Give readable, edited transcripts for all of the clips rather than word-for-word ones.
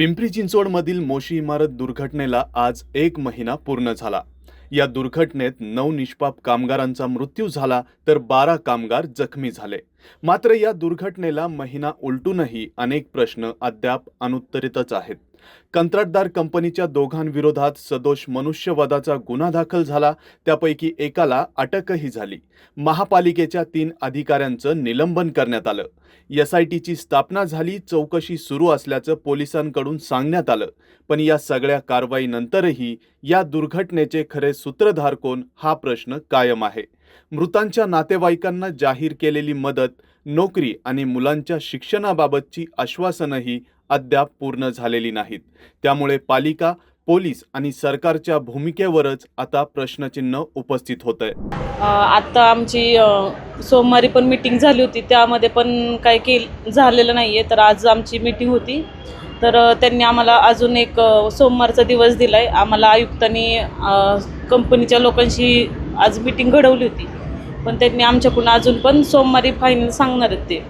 पिंपरी चिंचवडमधील मोशी इमारत दुर्घटनेला आज 1 महिना पूर्ण झाला. या दुर्घटनेत 9 निष्पाप कामगारांचा मृत्यू झाला तर 12 कामगार जखमी झाले. मात्र या दुर्घटनेला महिना उलटूनही अनेक प्रश्न अद्याप अनुत्तरितच आहेत. कंत्राटदार कंपनीच्या दोघांविरोधात सदोष मनुष्यवधाचा गुन्हा दाखल झाला, त्यापैकी एकाला अटकही झाली. महापालिकेच्या 3 अधिकाऱ्यांचं निलंबन करण्यात आलं. SITची स्थापना झाली, चौकशी सुरू असल्याचं पोलिसांकडून सांगण्यात आलं. पण या सगळ्या कारवाईनंतरही या दुर्घटनेचे खरे सूत्रधार कोण हा प्रश्न कायम आहे. मृतांच्या नातेवाईकांना जाहीर केलेली मदत, नोकरी आणि मुलांच्या शिक्षणाबाबतची आश्वासनही अद्याप पूर्ण झालेली नाहीत. त्यामुळे पालिका, पोलीस आणि सरकारच्या भूमिकेवरच आता प्रश्नचिन्ह उपस्थित होतंय. आत्ता आमची सोमवारी पण मीटिंग झाली होती, त्यामध्ये पण काही झालेलं नाही आहे. तर आज आमची मीटिंग होती, तर त्यांनी आम्हाला अजून एक सोमवारचा दिवस दिला आहे. आम्हाला आयुक्तांनी कंपनीच्या लोकांशी आज मीटिंग घडवली होती, पण त्यांनी आमच्याकडून अजून पण सोमवारी फायनल सांगणार आहेत ते.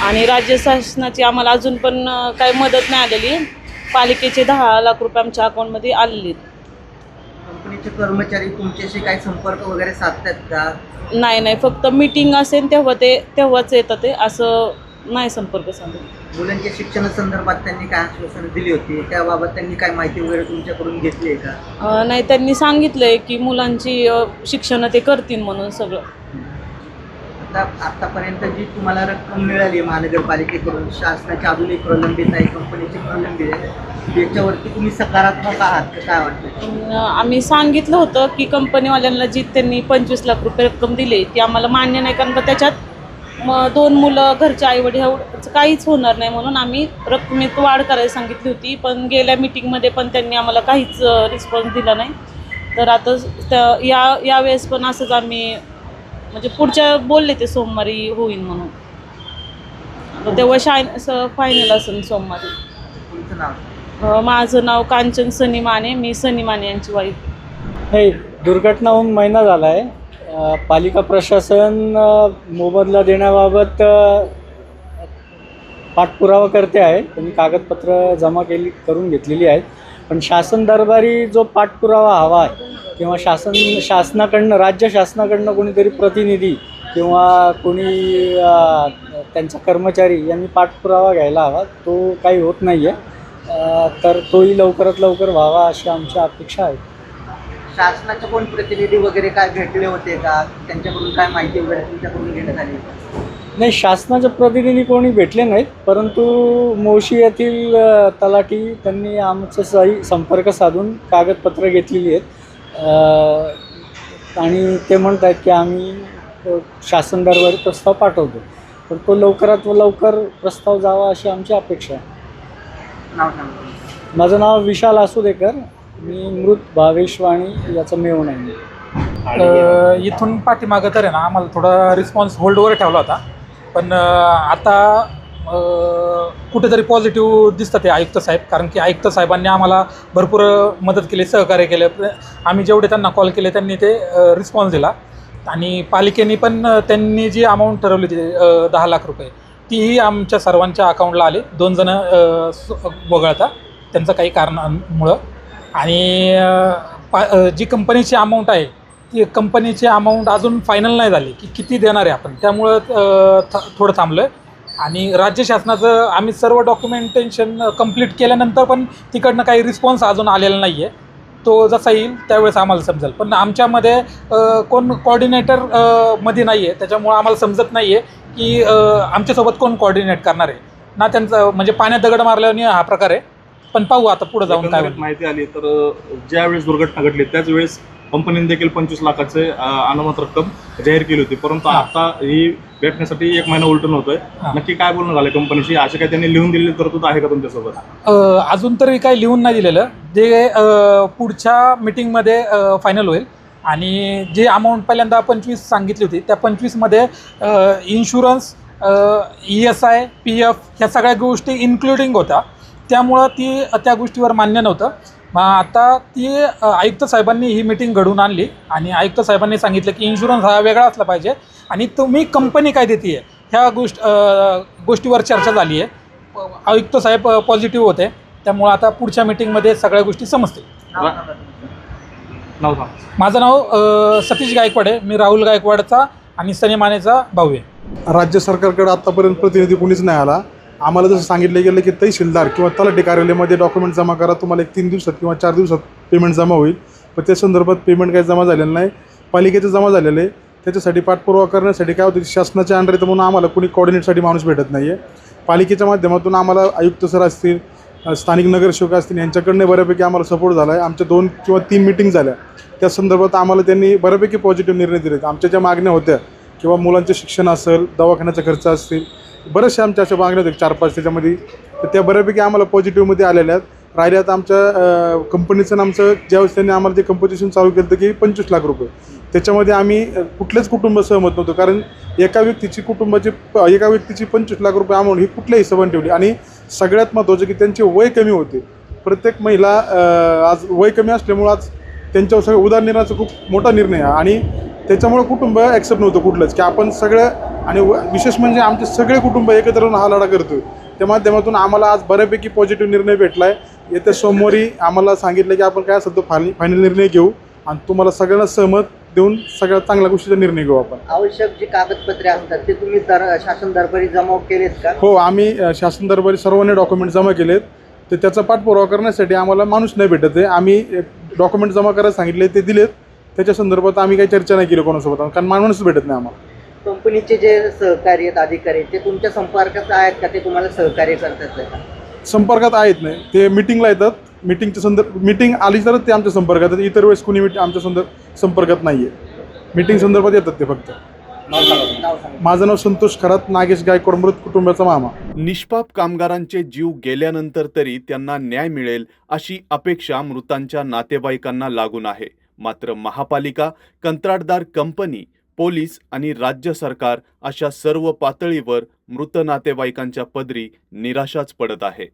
आणि राज्य शासनाची आम्हाला अजून पण काही मदत नाही आलेली. पालिकेचे 10 लाख रुपये आमच्या अकाउंटमध्ये आलेले आहेत. कंपनीचे कर्मचारी तुमच्याशी काही संपर्क वगैरे साधतात का? नाही, फक्त मीटिंग असेल तेव्हाच येतं ते, असं नाही संपर्क साधत. मुलांच्या शिक्षणासंदर्भात त्यांनी काय आश्वासन दिली होती, त्याबाबत त्यांनी काय माहिती वगैरे तुमच्याकडून घेतली आहे का? नाही, त्यांनी सांगितलंय की मुलांची शिक्षण ते करतील म्हणून सगळं. आतापर्यंत जी तुम्हाला रक्कम मिळाली महानगरपालिकेकडून, शासनाची अजूनही प्रलंबित आहे, कंपनीची प्रलंबित आहे, याच्यावरती तुम्ही सकारात्मक आहात का? काय वाटतं? आम्ही सांगितलं होतं की कंपनीवाल्यांना जी त्यांनी 25 लाख रुपये रक्कम दिली ती आम्हाला मान्य नाही, कारण का त्याच्यात 2 मुलं, घरचे आईवडील ह्याचं काहीच होणार नाही म्हणून आम्ही रकमेत वाढ करायला सांगितली होती. पण गेल्या मीटिंगमध्ये पण त्यांनी आम्हाला काहीच रिस्पॉन्स दिला नाही. तर आता यावेळेस पण असंच आम्ही म्हणजे पुढच्या बोलले ते सोमवारी होईल म्हणून, तेव्हा फायनल असेल सोमवारी. तुमचं नाव? माझं नाव कांचन सनी माने, मी सनी माने यांची वाईफ. नाही, दुर्घटना होऊन महिना झाला आहे. पालिका प्रशासन मोबदला देण्याबाबत पाठपुरावा करते आहे. त्यांनी कागदपत्र जमा करून घेतलेली आहेत. पण शासन दरबारी जो पाठपुरावा हवा आहे किंवा शासनाकडनं, राज्य शासनाकडनं कोणीतरी प्रतिनिधी किंवा कोणी त्यांचा कर्मचारी यांनी पाठपुरावा घ्यायला हवा, तो काही होत नाही आहे. तर तोही लवकरात लवकर व्हावा अशी आमची अपेक्षा आहे. शासनाचे कोण प्रतिनिधी वगैरे काय भेटले होते का? त्यांच्याकडून काय माहिती वगैरे तुमच्याकडून घेण्यात आली? नाही, शासनाचे प्रतिनिधी कोणी भेटले नाहीत, परंतु मोशी येथील तलाठी त्यांनी आमच्याशी संपर्क साधून कागदपत्र घेतलेली आहेत. आणि ते म्हणत आहेत की आम्ही शासन दरबारी प्रस्ताव पाठवतो, तर तो लवकरात लवकर प्रस्ताव जावा अशी आमची अपेक्षा आहे. नाव सांगा. माझं नाव विशाल आसुदेकर, मी मृत भावेशवाणी याचा मेवण आहे. इथून पाठीमागं तर आहे ना, आम्हाला थोडा रिस्पॉन्स होल्डवर ठेवला होता. पण आता कुठेतरी पॉझिटिव्ह दिसतं ते आयुक्त साहेब, कारण की आयुक्त साहेबांनी आम्हाला भरपूर मदत केली, सहकार्य केले. आम्ही जेवढे त्यांना कॉल केले त्यांनी ते रिस्पॉन्स दिला. आणि पालिकेने पण त्यांनी जी अमाऊंट ठरवली होती 10 लाख रुपये, तीही आमच्या सर्वांच्या अकाउंटला आले. 2 जण वगळता त्यांचं काही कारणामुळं. आणि जी कंपनीची अमाऊंट आहे ती कंपनीची अमाऊंट अजून फायनल नाही झाली की किती देणार आहे आपण, त्यामुळं थोडं थांबलं आहे. आणि राज्य शासनाचं आम्ही सर्व डॉक्युमेंटेशन कंप्लीट केल्यानंतर पण तिकडनं काही रिस्पॉन्स अजून आलेला नाही आहे. तो जसा येईल त्यावेळेस आम्हाला समजेल. पण आमच्यामध्ये कोण कोऑर्डिनेटर मध्ये नाही आहे, त्याच्यामुळं आम्हाला समजत नाही आहे की आमच्यासोबत कोण कोऑर्डिनेट करणार आहे ना. त्यांचं म्हणजे पाण्यात दगड मारल्याने हा प्रकार आहे. पण पाहू आता पुढे जाऊन काय माहिती आली. तर ज्यावेळेस दुर्घटना घडली त्याच वेळेस कंपनीने देखील 25 लाखाचे अनामत रक्कम जाहीर केली होती. परंतु आता ही भेटण्यासाठी 1 महिना उलटून होतोय. नक्की काय बोलणं झालं कंपनीशी? असे काय त्यांनी लिहून दिलेली तरतूद आहे का तुमच्यासोबत? अजून तरी काही लिहून नाही दिलेलं. जे पुढच्या मीटिंगमध्ये फायनल होईल. आणि जे अमाऊंट पहिल्यांदा 25 सांगितली होती त्या 25मध्ये इन्शुरन्स, ESI, PF ह्या सगळ्या गोष्टी इन्क्लुडिंग होत्या. त्यामुळं त्या गोष्टीवर मान्य नव्हतं. मग आता ती आयुक्त साहेबांनी ही मीटिंग घडवून आणली आणि आयुक्त साहेबांनी सांगितलं की इन्शुरन्स हा वेगळा असला पाहिजे आणि तुम्ही कंपनी काय देते आहे ह्या गोष्टीवर चर्चा झाली आहे. आयुक्त साहेब पॉझिटिव्ह होते. त्यामुळं आता पुढच्या मीटिंगमध्ये सगळ्या गोष्टी समजतील. नाव सांगा. नाव सांग. माझं नाव सतीश गायकवाड आहे. मी राहुल गायकवाडचा आणि सनी मानेचा भाऊ आहे. राज्य सरकारकडे आत्तापर्यंत प्रतिनिधी कोणीच नाही आला. आम्हाला जसं सांगितलं गेलं की तहसीलदार किंवा तलाठी कार्यालयामध्ये डॉक्युमेंट जमा करा, तुम्हाला एक 3 दिवसात किंवा 4 दिवसात पेमेंट जमा होईल. पण त्या संदर्भात पेमेंट काही जमा झालेलं नाही. पालिकेचं जमा झालेलं आहे. त्याच्यासाठी पाठपुरावा करण्यासाठी काय होतं, शासनाच्या अंडर येतं म्हणून आम्हाला कोणी कोऑर्डिनेटसाठी माणूस भेटत नाही आहे. पालिकेच्या माध्यमातून आम्हाला आयुक्त सर असतील, स्थानिक नगरसेवक असतील, यांच्याकडनं बऱ्यापैकी आम्हाला सपोर्ट झाला आहे. आमच्या 2 किंवा 3 मीटिंग झाल्या. त्या संदर्भात आम्हाला त्यांनी बऱ्यापैकी पॉझिटिव्ह निर्णय दिले. आमच्या ज्या मागण्या होत्या किंवा मुलांचे शिक्षण असेल, दवाखान्याचा खर्च असतील, बऱ्याचशा आमच्या अशा मागण्या होत्या 4-5 त्याच्यामध्ये, तर त्या बऱ्यापैकी आम्हाला पॉझिटिव्हमध्ये आलेल्या आहेत. राहिल्यात आमच्या कंपनीचं आमचं ज्यावेळेस त्यांनी आम्हाला ते कंपोजिशन चालू केलं की 25 लाख रुपये, त्याच्यामध्ये आम्ही कुठलेच कुटुंब सहमत नव्हतं. कारण एका व्यक्तीची 25 लाख रुपये अमाऊंट ही कुठल्याही हिशोबाने ठेवली. आणि सगळ्यात महत्त्वाचं की त्यांचे वय कमी होते. प्रत्येक महिला आज वय कमी असल्यामुळं आज त्यांच्यावर सगळं उदारनिर्णयाचा खूप मोठा निर्णय आहे. आणि त्याच्यामुळं कुटुंब ॲक्सेप्ट नव्हतं कुठलंच की आपण सगळं, आणि विशेष म्हणजे आमचे सगळे कुटुंब एकत्र येऊन हा लढा करतो. त्या माध्यमातून आम्हाला आज बऱ्यापैकी पॉझिटिव्ह निर्णय भेटला आहे. येत्या सोमवारी आम्हाला सांगितलं की आपण काय असेल तो फायनल निर्णय घेऊ आणि तुम्हाला सगळ्यांना सहमत देऊन सगळ्यात चांगल्या गोष्टीचा निर्णय घेऊ आपण. आवश्यक जी कागदपत्रे असतात ते तुम्ही शासन दरबारी जमा केलेत का? हो, आम्ही शासन दरबारी सर्वांनी डॉक्युमेंट जमा केलेत. तर त्याचा पाठपुरावा करण्यासाठी आम्हाला माणूस नाही भेटत आहे. आम्ही डॉक्युमेंट जमा करायला सांगितले, ते दिलेत. त्याच्या संदर्भात आम्ही काही चर्चा नाही केली कोणासोबत, कारण माणूस भेटत नाही आम्हाला. कंपनीचे जे सहकारी आहेत, अधिकारी आहेत, ते तुमच्या संपर्कात आहेत का? ते तुम्हाला सहकार्य करतात का? संपर्कात आहेत नाही, ते मिटिंगला येतात. मीटिंग आली तरच ते आमच्या संपर्कात आहेत. इतर वेळेस कुणी आमच्या संपर्कात नाही आहे. मीटिंग संदर्भात येतात ते फक्त. नाव सांगा. माझं नाव संतोष खरात, नागेश गायकवाड, मृत कुटुंबाचा मामा. निष्पाप कामगारांचे जीव गेल्यानंतर तरी त्यांना न्याय मिळेल अशी अपेक्षा मृतांच्या नातेवाईकांना लागून आहे. मात्र महापालिका, कंत्राटदार कंपनी, पोलीस आणि राज्य सरकार अशा सर्व पातळीवर मृत नातेवाईकांच्या पदरी निराशाच पडत आहे.